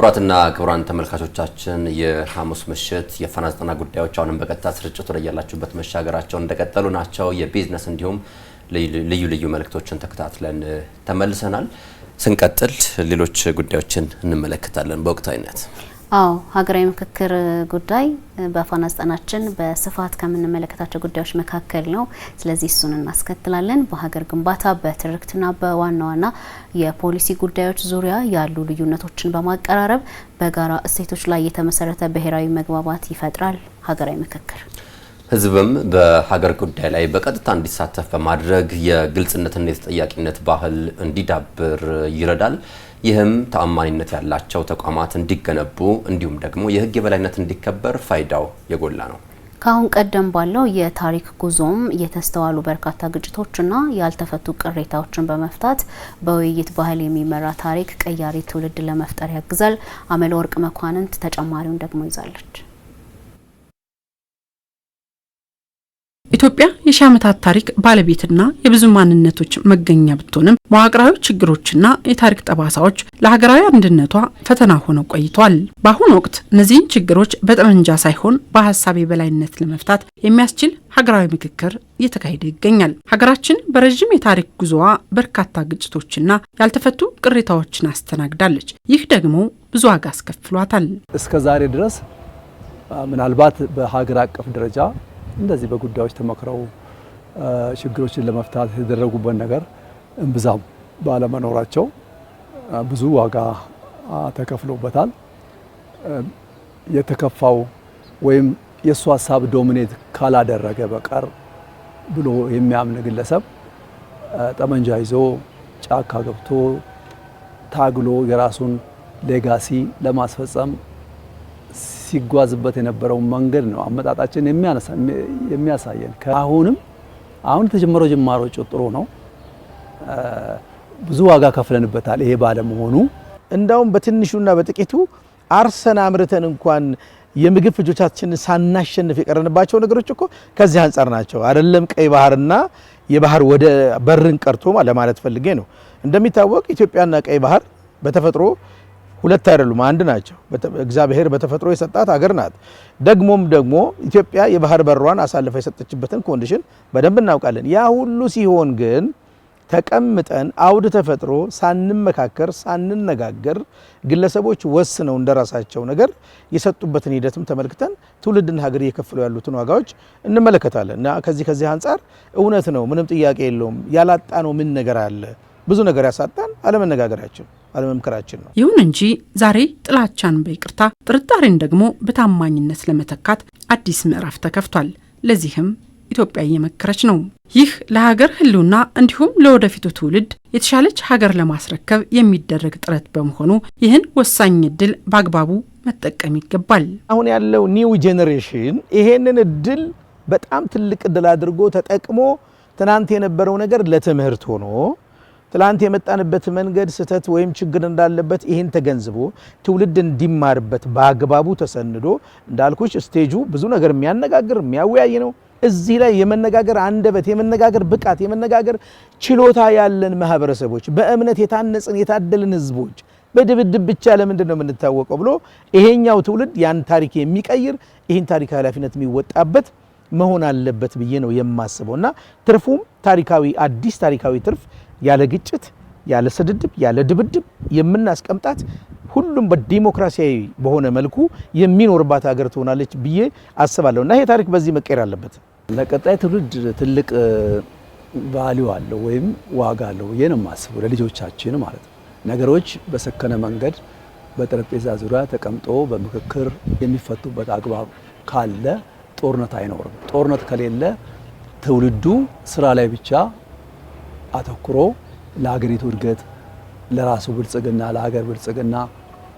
ክቡራትና ክቡራን ተመልካቾቻችን የሐሙስ ምሽት የፋና ዘጠና ጉዳዮች አሁንም በቀጥታ ስርጭት ወደ ያላችሁበት መሻገራቸውን እንደቀጠሉ ናቸው። የቢዝነስ እንዲሁም ልዩ መልእክቶችን ተከታትለን ተመልሰናል። ስንቀጥል ሌሎች ጉዳዮችን እንመለከታለን። በወቅታዊነት ሀገራዊ ምክክር ጉዳይ በፋና ዘጠናችን በስፋት ከምንመለከታቸው ጉዳዮች መካከል ነው። ስለዚህ እሱን እናስከትላለን። በሀገር ግንባታ በትርክትና በዋና የፖሊሲ ጉዳዮች ዙሪያ ያሉ ልዩነቶችን በማቀራረብ በጋራ እሴቶች ላይ የተመሰረተ ብሔራዊ መግባባት ይፈጥራል ሀገራዊ ምክክር። ህዝብም በሀገር ጉዳይ ላይ በቀጥታ እንዲሳተፍ በማድረግ የግልጽነትና የተጠያቂነት ባህል እንዲዳብር ይረዳል። ይህም ተአማኒነት ያላቸው ተቋማት እንዲገነቡ እንዲሁም ደግሞ የህግ የበላይነት እንዲከበር ፋይዳው የጎላ ነው። ካሁን ቀደም ባለው የታሪክ ጉዞም የተስተዋሉ በርካታ ግጭቶችና ያልተፈቱ ቅሬታዎችን በመፍታት በውይይት ባህል የሚመራ ታሪክ ቀያሪ ትውልድ ለመፍጠር ያግዛል። አመለወርቅ መኳንንት ተጨማሪውን ደግሞ ይዛለች። ኢትዮጵያ የሺህ ዓመታት ታሪክ ባለቤትና የብዙ ማንነቶች መገኛ ብትሆንም መዋቅራዊ ችግሮችና የታሪክ ጠባሳዎች ለሀገራዊ አንድነቷ ፈተና ሆነው ቆይቷል። በአሁኑ ወቅት እነዚህን ችግሮች በጠመንጃ ሳይሆን በሀሳብ የበላይነት ለመፍታት የሚያስችል ሀገራዊ ምክክር እየተካሄደ ይገኛል። ሀገራችን በረጅም የታሪክ ጉዞዋ በርካታ ግጭቶችና ያልተፈቱ ቅሬታዎችን አስተናግዳለች። ይህ ደግሞ ብዙ ዋጋ አስከፍሏታል። እስከዛሬ ድረስ ምናልባት በሀገር አቀፍ ደረጃ እንደዚህ በጉዳዮች ተመክረው ችግሮችን ለመፍታት የተደረጉበት ነገር እንብዛም ባለመኖራቸው ብዙ ዋጋ ተከፍሎበታል። የተከፋው ወይም የሱ ሀሳብ ዶሚኔት ካላደረገ በቀር ብሎ የሚያምን ግለሰብ ጠመንጃ ይዞ ጫካ ገብቶ ታግሎ የራሱን ሌጋሲ ለማስፈጸም ሲጓዝበት የነበረው መንገድ ነው አመጣጣችን የሚያሳየን። አሁን የተጀመረው ጅማሮ ጥሩ ነው። ብዙ ዋጋ ከፍለንበታል። ይሄ ባለመሆኑ እንዳውም በትንሹና በጥቂቱ አርሰና አምርተን እንኳን የምግብ ፍጆታችንን ሳናሸንፍ የቀረንባቸው ነገሮች እኮ ከዚህ አንፃር ናቸው። አይደለም ቀይ ባህርና የባህር ወደ በርን ቀርቶ ለማለት ፈልጌ ነው። እንደሚታወቅ ኢትዮጵያና ቀይ ባህር በተፈጥሮ ሁለት አይደሉም፣ አንድ ናቸው። እግዚአብሔር በተፈጥሮ የሰጣት ሀገር ናት። ደግሞ ኢትዮጵያ የባህር በሯን አሳልፋ የሰጠችበትን ኮንዲሽን በደንብ እናውቃለን። ያ ሁሉ ሲሆን ግን ተቀምጠን አውድ ተፈጥሮ ሳንመካከር ሳንነጋገር ግለሰቦች ወስነው እንደራሳቸው ነገር የሰጡበትን ሂደትም ተመልክተን ትውልድና ሀገር እየከፈሉ ያሉትን ዋጋዎች እንመለከታለን። እና ከዚህ አንፃር እውነት ነው፣ ምንም ጥያቄ የለውም። ያላጣነው ምን ነገር አለ? ብዙ ነገር ያሳጣን አለመነጋገራችን አለመምከራችን ነው። ይሁን እንጂ ዛሬ ጥላቻን በይቅርታ ጥርጣሬን ደግሞ በታማኝነት ለመተካት አዲስ ምዕራፍ ተከፍቷል። ለዚህም ኢትዮጵያ እየመከረች ነው። ይህ ለሀገር ህልውና እንዲሁም ለወደፊቱ ትውልድ የተሻለች ሀገር ለማስረከብ የሚደረግ ጥረት በመሆኑ ይህን ወሳኝ እድል በአግባቡ መጠቀም ይገባል። አሁን ያለው ኒው ጄኔሬሽን ይሄንን እድል በጣም ትልቅ እድል አድርጎ ተጠቅሞ ትናንት የነበረው ነገር ለትምህርት ሆኖ ትላንት የመጣንበት መንገድ ስተት ወይም ችግር እንዳለበት ይሄን ተገንዝቦ ትውልድ እንዲማርበት በአግባቡ ተሰንዶ እንዳልኩሽ ስቴጁ ብዙ ነገር የሚያነጋግር የሚያወያይ ነው። እዚህ ላይ የመነጋገር አንደበት፣ የመነጋገር ብቃት፣ የመነጋገር ችሎታ ያለን ማህበረሰቦች፣ በእምነት የታነጽን የታደልን ህዝቦች በድብድብ ብቻ ለምንድን ነው የምንታወቀው ብሎ ይሄኛው ትውልድ ያን ታሪክ የሚቀይር ይሄን ታሪክ ኃላፊነት የሚወጣበት መሆን አለበት ብዬ ነው የማስበውና ትርፉም ታሪካዊ አዲስ ታሪካዊ ትርፍ ያለ ግጭት ያለ ስድድብ ያለ ድብድብ የምናስቀምጣት ሁሉም በዲሞክራሲያዊ በሆነ መልኩ የሚኖርባት ሀገር ትሆናለች ብዬ አስባለሁ እና ይሄ ታሪክ በዚህ መቀየር አለበት። ለቀጣይ ትውልድ ትልቅ ቫልዩ አለው ወይም ዋጋ አለው ብዬ ነው የማስበው፣ ለልጆቻችን ማለት ነው። ነገሮች በሰከነ መንገድ በጠረጴዛ ዙሪያ ተቀምጦ በምክክር የሚፈቱበት አግባብ ካለ ጦርነት አይኖርም። ጦርነት ከሌለ ትውልዱ ስራ ላይ ብቻ አተኩሮ ለሀገሪቱ እድገት፣ ለራሱ ብልጽግና፣ ለሀገር ብልጽግና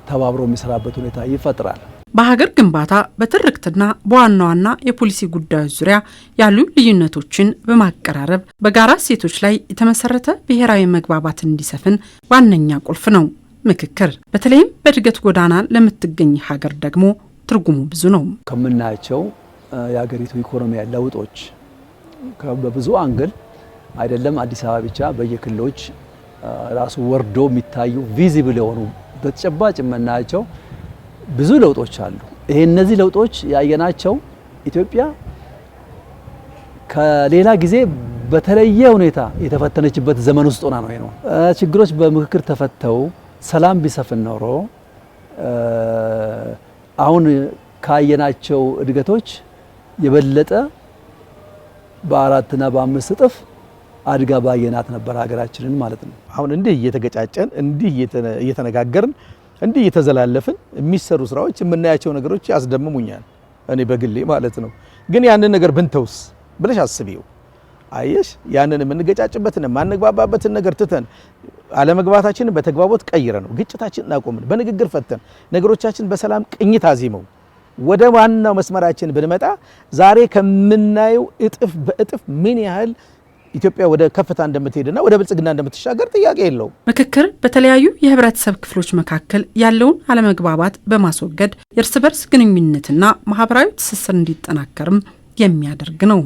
ተባብሮ የሚሰራበት ሁኔታ ይፈጥራል። በሀገር ግንባታ በትርክትና በዋና የፖሊሲ ጉዳዮች ዙሪያ ያሉ ልዩነቶችን በማቀራረብ በጋራ እሴቶች ላይ የተመሰረተ ብሔራዊ መግባባት እንዲሰፍን ዋነኛ ቁልፍ ነው ምክክር። በተለይም በእድገት ጎዳና ለምትገኝ ሀገር ደግሞ ትርጉሙ ብዙ ነው። ከምናያቸው የሀገሪቱ ኢኮኖሚ ለውጦች በብዙ አንግል አይደለም አዲስ አበባ ብቻ በየክልሎች ራሱ ወርዶ የሚታዩ ቪዚብል የሆኑ በተጨባጭ የምናያቸው ብዙ ለውጦች አሉ። እነዚህ ለውጦች ያየናቸው ኢትዮጵያ ከሌላ ጊዜ በተለየ ሁኔታ የተፈተነችበት ዘመን ውስጥ ሆና ነው። ችግሮች በምክክር ተፈተው ሰላም ቢሰፍን ኖሮ አሁን ካየናቸው እድገቶች የበለጠ በ4 እና በ5 እጥፍ አድጋ ባየናት ነበር ሀገራችንን ማለት ነው። አሁን እንዲህ እየተገጫጨን እንዲህ እየተነጋገርን እንዲህ እየተዘላለፍን የሚሰሩ ስራዎች የምናያቸው ነገሮች ያስደምሙኛል እኔ በግሌ ማለት ነው። ግን ያንን ነገር ብንተውስ ብለሽ አስቢው። አየሽ ያንን የምንገጫጭበትን ማንግባባበትን ነገር ትተን አለመግባታችንን በተግባቦት ቀይረ ነው ግጭታችንን አቆምን በንግግር ፈተን ነገሮቻችን በሰላም ቅኝት አዚመው ወደ ዋናው መስመራችን ብንመጣ ዛሬ ከምናየው እጥፍ በእጥፍ ምን ያህል ኢትዮጵያ ወደ ከፍታ እንደምትሄድና ወደ ብልጽግና እንደምትሻገር ጥያቄ የለውም። ምክክር በተለያዩ የህብረተሰብ ክፍሎች መካከል ያለውን አለመግባባት በማስወገድ የእርስ በርስ ግንኙነትና ማህበራዊ ትስስር እንዲጠናከርም የሚያደርግ ነው።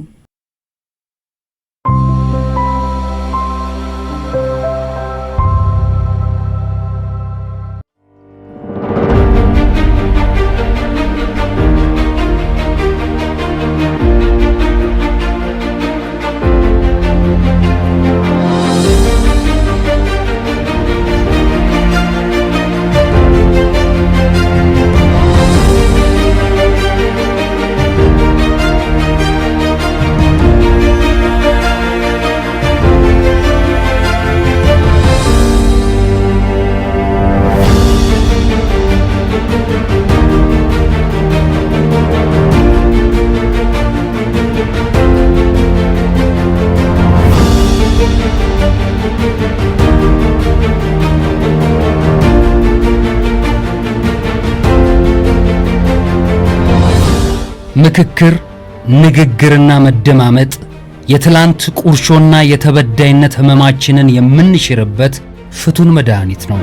ምክክር፣ ንግግርና መደማመጥ የትላንት ቁርሾና የተበዳይነት ህመማችንን የምንሽርበት ፍቱን መድኃኒት ነው።